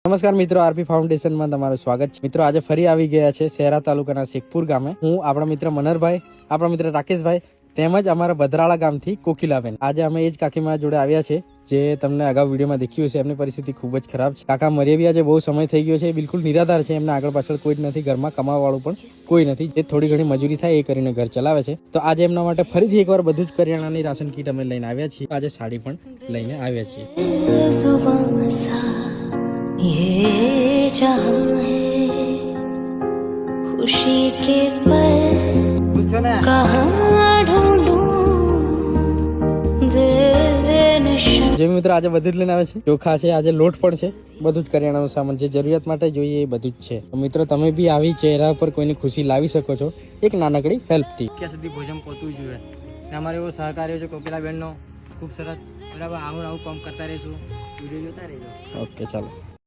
નમસ્કાર મિત્રો, આરપી ફાઉન્ડેશનમાં તમારું સ્વાગત છે। મિત્રો આજે ફરી આવી ગયા છે શહેરા તાલુકાના શેખપુર ગામે। હું આપણા મિત્ર મનહરભાઈ, આપણા મિત્ર રાકેશભાઈ તેમજ અમારા ભદ્રાળા ગામથી કોકિલાબેન। આજે અમે એ જ કાકીમાં જોડે આવ્યા છે જે તમને અગાઉ વિડીયોમાં દેખ્યું હશે। એમની પરિસ્થિતિ ખૂબ જ ખરાબ છે। કાકા મરી બી આજે બહુ સમય થઈ ગયો છે, બિલકુલ નિરાધાર છે। એમને આગળ પાછળ કોઈ જ નથી, ઘરમાં કમાવાવાળું પણ કોઈ નથી। જે થોડી ઘણી મજૂરી થાય એ કરીને ઘર ચલાવે છે। તો આજે એમના માટે ફરીથી એકવાર બધું જ કરિયાણાની રાશન કીટ અમે લઈને આવ્યા છીએ। આજે સાડી પણ લઈને આવ્યા છીએ। ये जहां है खुशी के पल कहाँ ढूंढूं बेनिशान। જે મિત્રો આજે બધું જ લઈને આવે છે। ચોખા છે, આજે લોટ પણ છે, બધું જ કરિયાણાનું સામાન જે જરૂરિયાત માટે જોઈએ એ બધું જ છે। તો મિત્રો તમે બી આવી ચહેરા પર કોઈની ખુશી લાવી શકો છો એક નાનકડી હેલ્પથી। ત્યાં સુધી ભોજન પહોંચવું જોઈએ। અમારો એવો સહકાર્ય છે કોકિલાબેનનો, ખૂબ સરસ। બરાબર, આવું કામ કરતા રહીશું, વિડીયો જોતા રહેજો। ઓકે, ચાલો।